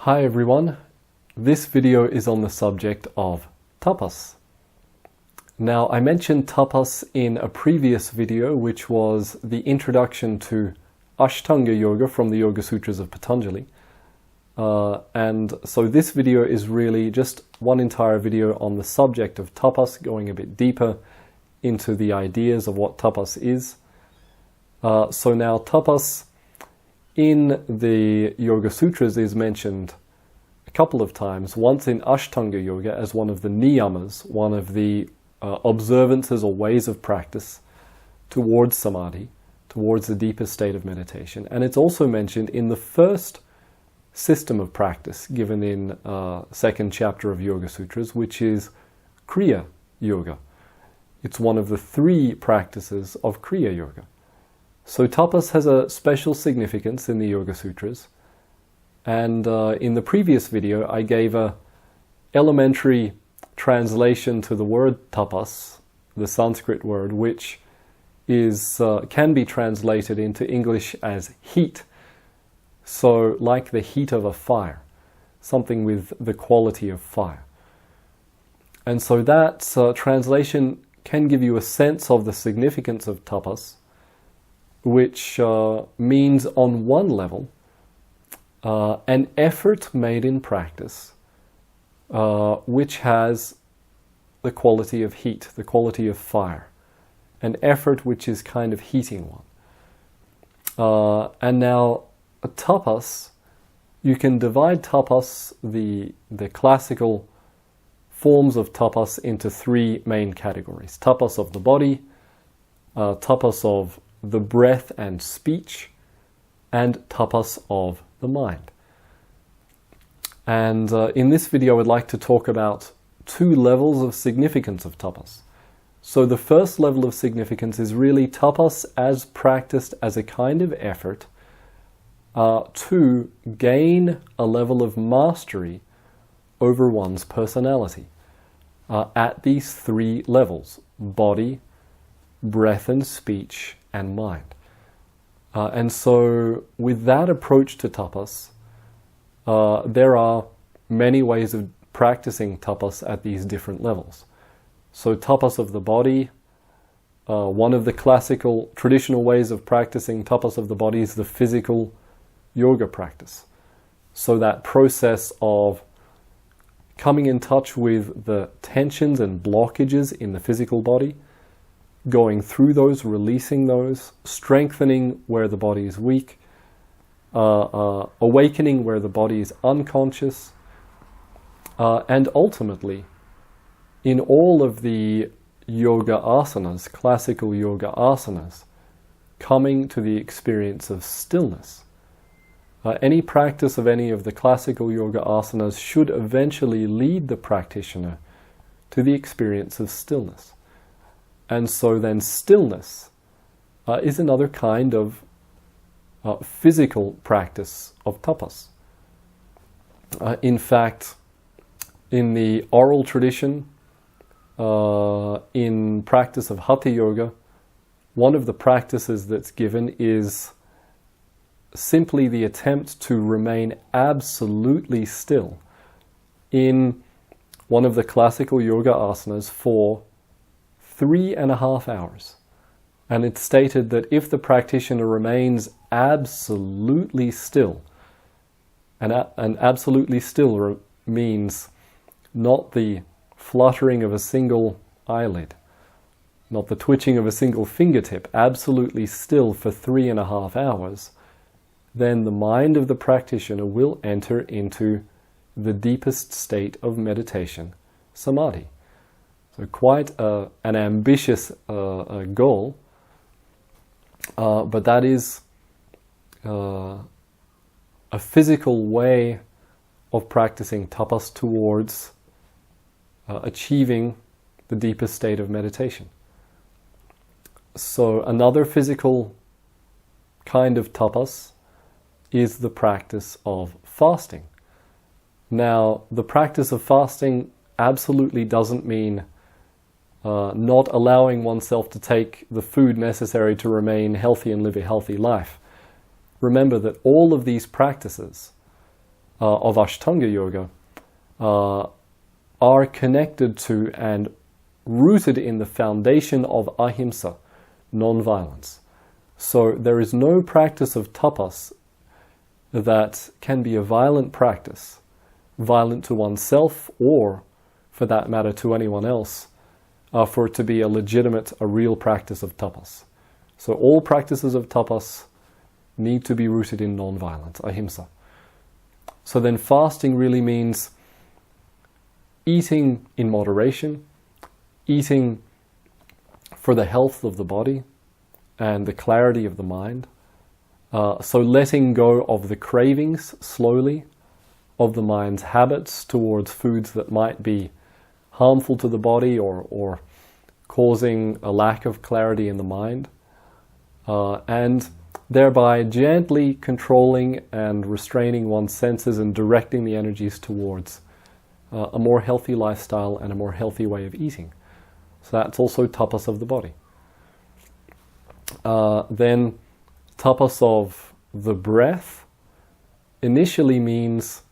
Hi everyone, this video is on the subject of tapas. Now I mentioned tapas in a previous video, which was the introduction to Ashtanga Yoga from the Yoga Sutras of Patanjali. And so this video is really just one entire video on the subject of tapas, going a bit deeper into the ideas of what tapas is. So now tapas in the Yoga Sutras is mentioned a couple of times, once in Ashtanga Yoga as one of the niyamas, one of the observances or ways of practice towards samadhi, towards the deepest state of meditation. And it's also mentioned in the first system of practice given in second chapter of Yoga Sutras, which is Kriya Yoga. It's one of the three practices of Kriya Yoga. So tapas has a special significance in the Yoga Sutras, and in the previous video I gave a elementary translation to the word tapas, the Sanskrit word, which is can be translated into English as heat. So like the heat of a fire, something with the quality of fire. And so that translation can give you a sense of the significance of tapas, which means on one level an effort made in practice which has the quality of heat, the quality of fire, an effort which is kind of heating one. And now tapas, you can divide tapas, the classical forms of tapas, into three main categories: tapas of the body, tapas of the breath and speech, and tapas of the mind. And in this video I would like to talk about two levels of significance of tapas. So the first level of significance is really tapas as practiced as a kind of effort to gain a level of mastery over one's personality at these three levels: body, breath and speech, and mind. And so with that approach to tapas, there are many ways of practicing tapas at these different levels. So tapas of the body, one of the classical traditional ways of practicing tapas of the body is the physical yoga practice. So that process of coming in touch with the tensions and blockages in the physical body, going through those, releasing those, strengthening where the body is weak, awakening where the body is unconscious, and ultimately, in all of the yoga asanas, classical yoga asanas, coming to the experience of stillness. Any practice of any of the classical yoga asanas should eventually lead the practitioner to the experience of stillness. And so then stillness is another kind of physical practice of tapas. In fact, in the oral tradition, in practice of Hatha Yoga, one of the practices that's given is simply the attempt to remain absolutely still in one of the classical yoga asanas for 3.5 hours. And it's stated that if the practitioner remains absolutely still, and absolutely still means not the fluttering of a single eyelid, not the twitching of a single fingertip, absolutely still for 3.5 hours, then the mind of the practitioner will enter into the deepest state of meditation, samadhi. So quite an ambitious goal, but that is a physical way of practicing tapas towards achieving the deepest state of meditation. So another physical kind of tapas is the practice of fasting. Now, the practice of fasting absolutely doesn't mean not allowing oneself to take the food necessary to remain healthy and live a healthy life. Remember that all of these practices of Ashtanga Yoga are connected to and rooted in the foundation of ahimsa, non-violence. So there is no practice of tapas that can be a violent practice, violent to oneself or, for that matter, to anyone else, for it to be a legitimate, a real practice of tapas. So all practices of tapas need to be rooted in non-violence, ahimsa. So then fasting really means eating in moderation, eating for the health of the body and the clarity of the mind. So letting go of the cravings slowly, of the mind's habits towards foods that might be harmful to the body or causing a lack of clarity in the mind, and thereby gently controlling and restraining one's senses and directing the energies towards a more healthy lifestyle and a more healthy way of eating. So that's also tapas of the body. Then tapas of the breath initially means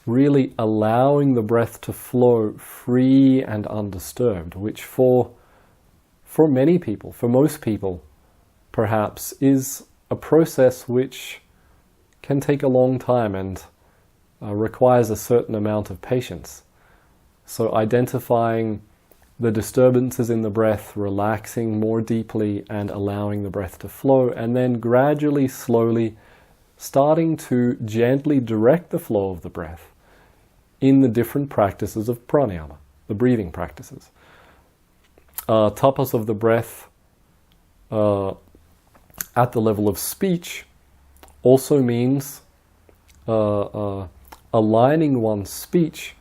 really allowing the breath to flow free and undisturbed, which for many people, for most people, perhaps is a process which can take a long time and requires a certain amount of patience. So identifying the disturbances in the breath, relaxing more deeply and allowing the breath to flow, and then gradually, slowly starting to gently direct the flow of the breath in the different practices of pranayama, the breathing practices. Tapas of the breath at the level of speech also means aligning one's speech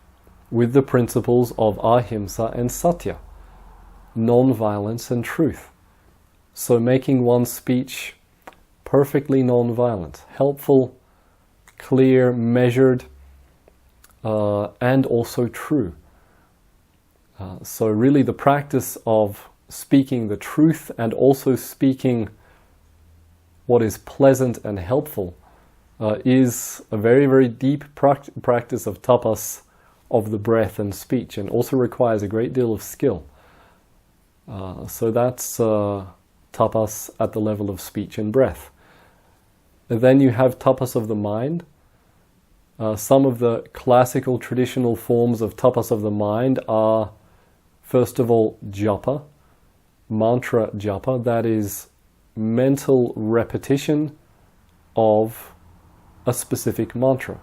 with the principles of ahimsa and satya, non-violence and truth. So making one's speech perfectly non-violent, helpful, clear, measured, and also true. So really the practice of speaking the truth and also speaking what is pleasant and helpful is a very, very deep practice of tapas of the breath and speech, and also requires a great deal of skill. So that's tapas at the level of speech and breath. And then you have tapas of the mind. Some of the classical traditional forms of tapas of the mind are, first of all, japa, mantra japa, that is mental repetition of a specific mantra.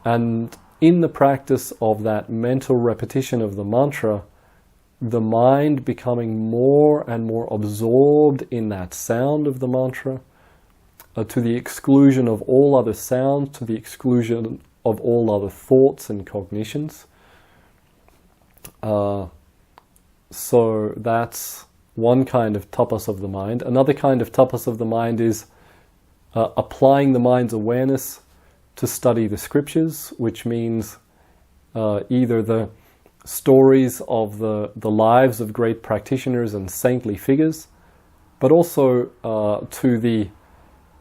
And in the practice of that mental repetition of the mantra, the mind becoming more and more absorbed in that sound of the mantra, to the exclusion of all other sounds, to the exclusion of all other thoughts and cognitions. So that's one kind of tapas of the mind. Another kind of tapas of the mind is applying the mind's awareness to study the scriptures, which means either the stories of the lives of great practitioners and saintly figures, but also to the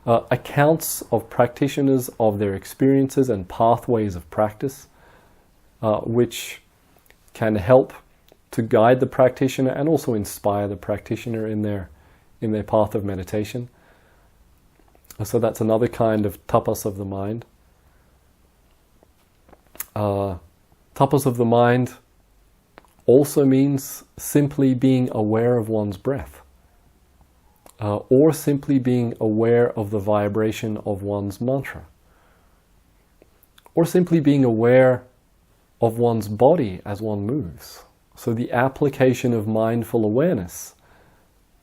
accounts of practitioners of their experiences and pathways of practice, which can help to guide the practitioner and also inspire the practitioner in their path of meditation. So that's another kind of tapas of the mind. Tapas of the mind also means simply being aware of one's breath, or simply being aware of the vibration of one's mantra, or simply being aware of one's body as one moves. So the application of mindful awareness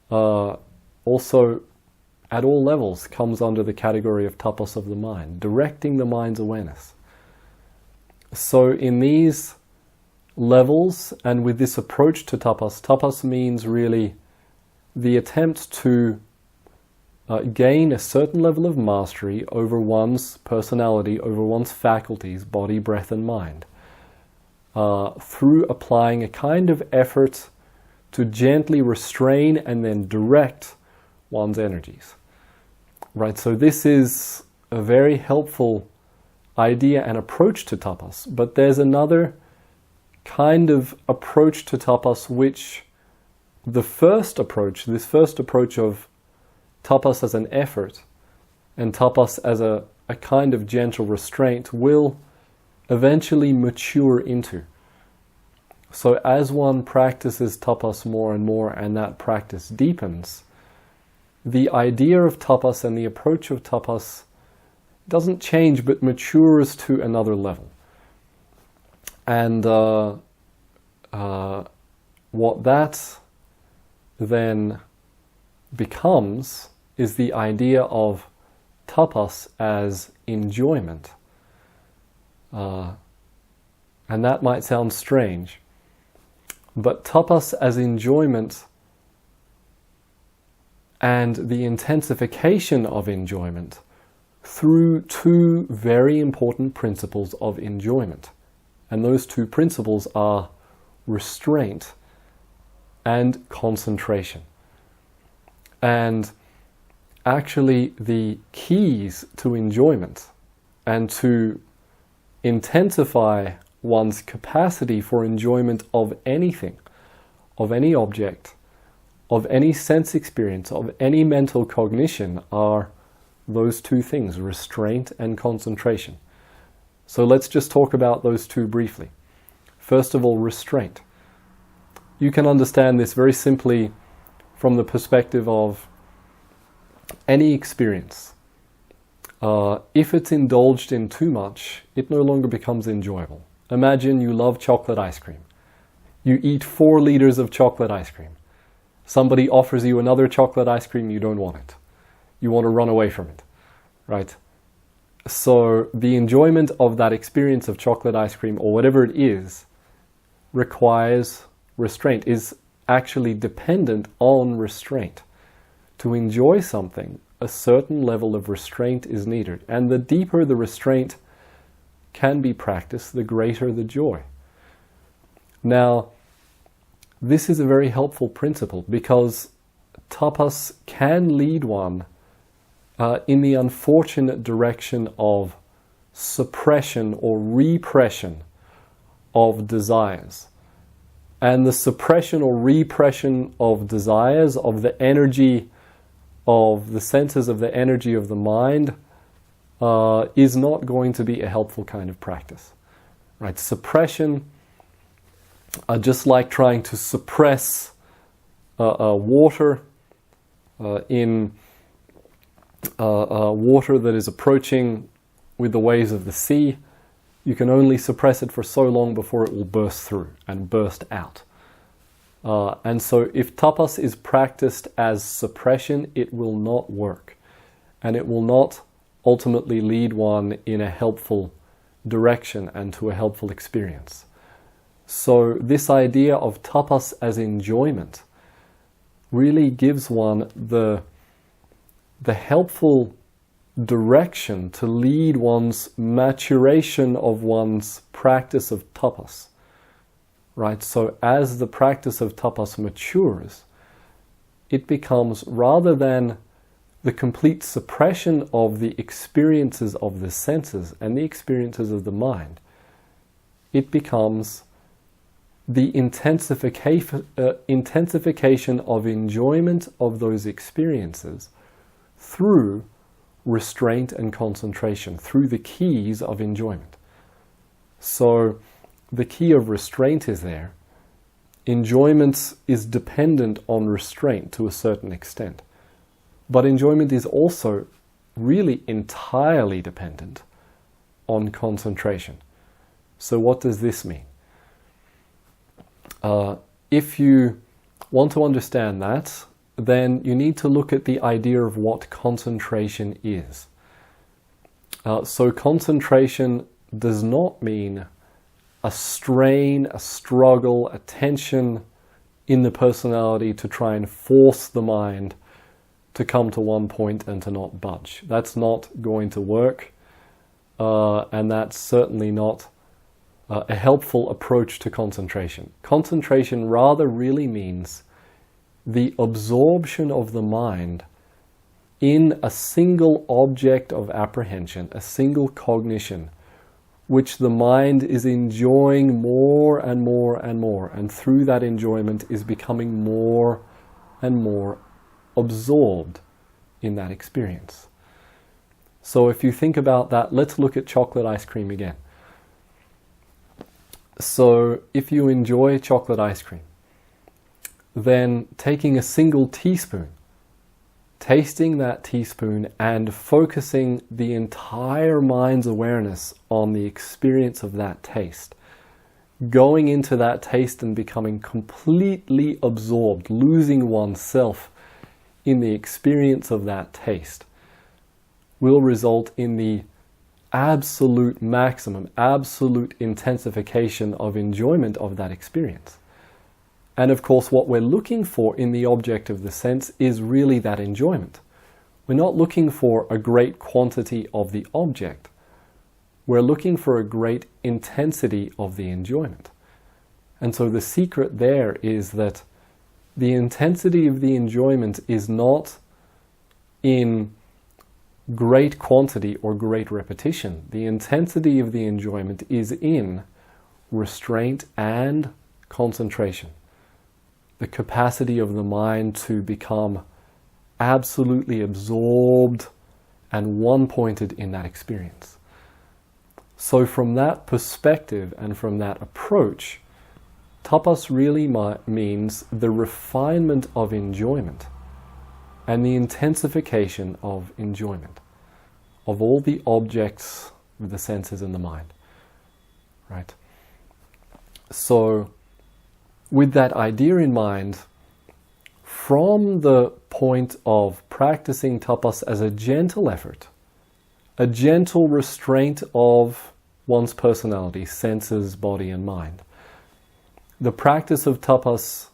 also at all levels comes under the category of tapas of the mind, directing the mind's awareness. So in these levels and with this approach to tapas, tapas means really the attempt to gain a certain level of mastery over one's personality, over one's faculties, body, breath and mind, through applying a kind of effort to gently restrain and then direct one's energies. Right, so this is a very helpful idea and approach to tapas, but there's another kind of approach to tapas which this first approach of tapas as an effort and tapas as a kind of gentle restraint will eventually mature into. So as one practices tapas more and more and that practice deepens, the idea of tapas and the approach of tapas doesn't change but matures to another level. And what that then becomes is the idea of tapas as enjoyment. And that might sound strange, but tapas as enjoyment and the intensification of enjoyment through two very important principles of enjoyment. And those two principles are restraint and concentration. And actually the keys to enjoyment and to intensify one's capacity for enjoyment of anything, of any object, of any sense experience, of any mental cognition are those two things, restraint and concentration. So let's just talk about those two briefly. First of all, restraint. You can understand this very simply from the perspective of any experience. If it's indulged in too much, it no longer becomes enjoyable. Imagine you love chocolate ice cream. You eat 4 liters of chocolate ice cream. Somebody offers you another chocolate ice cream, you don't want it. You want to run away from it, right? So the enjoyment of that experience of chocolate ice cream or whatever it is requires restraint, is actually dependent on restraint. To enjoy something, a certain level of restraint is needed. And the deeper the restraint can be practiced, the greater the joy. Now, this is a very helpful principle because tapas can lead one in the unfortunate direction of suppression or repression of desires. And the suppression or repression of desires, of the energy of the senses, of the energy of the mind, is not going to be a helpful kind of practice. Right? Suppression, just like trying to suppress water in water that is approaching with the waves of the sea, you can only suppress it for so long before it will burst through and burst out. And so if tapas is practiced as suppression, it will not work. And it will not ultimately lead one in a helpful direction and to a helpful experience. So this idea of tapas as enjoyment really gives one the helpful direction to lead one's maturation of one's practice of tapas. Right? So as the practice of tapas matures, it becomes, rather than the complete suppression of the experiences of the senses and the experiences of the mind, it becomes the intensification of enjoyment of those experiences through restraint and concentration, through the keys of enjoyment. So the key of restraint is there. Enjoyment is dependent on restraint to a certain extent. But enjoyment is also really entirely dependent on concentration. So what does this mean? If you want to understand that, then you need to look at the idea of what concentration is. So concentration does not mean a strain, a struggle, a tension in the personality to try and force the mind to come to one point and to not budge. That's not going to work, and that's certainly not a helpful approach to concentration. Concentration rather really means the absorption of the mind in a single object of apprehension, a single cognition, which the mind is enjoying more and more and more, and through that enjoyment is becoming more and more absorbed in that experience. So if you think about that, let's look at chocolate ice cream again. So if you enjoy chocolate ice cream, then taking a single teaspoon, tasting that teaspoon and focusing the entire mind's awareness on the experience of that taste, going into that taste and becoming completely absorbed, losing oneself in the experience of that taste, will result in the absolute maximum, absolute intensification of enjoyment of that experience. And of course, what we're looking for in the object of the sense is really that enjoyment. We're not looking for a great quantity of the object. We're looking for a great intensity of the enjoyment. And so the secret there is that the intensity of the enjoyment is not in great quantity or great repetition. The intensity of the enjoyment is in restraint and concentration. The capacity of the mind to become absolutely absorbed and one-pointed in that experience. So from that perspective and from that approach, tapas really means the refinement of enjoyment and the intensification of enjoyment of all the objects of the senses and the mind. Right? So with that idea in mind, from the point of practicing tapas as a gentle effort, a gentle restraint of one's personality, senses, body and mind, the practice of tapas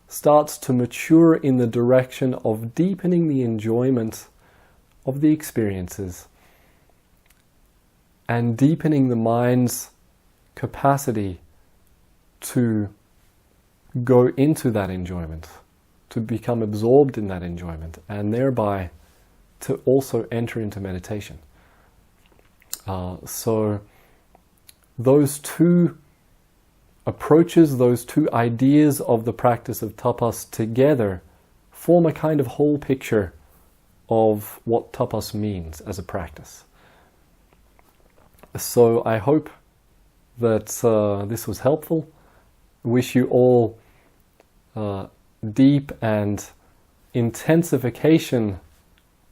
starts to mature in the direction of deepening the enjoyment of the experiences and deepening the mind's capacity to go into that enjoyment, to become absorbed in that enjoyment, and thereby to also enter into meditation. So those two approaches, those two ideas of the practice of tapas together form a kind of whole picture of what tapas means as a practice. So I hope that this was helpful. Wish you all deep and intensification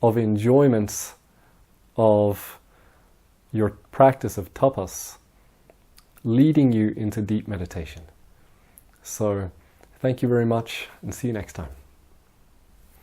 of enjoyments of your practice of tapas, leading you into deep meditation. So thank you very much and see you next time.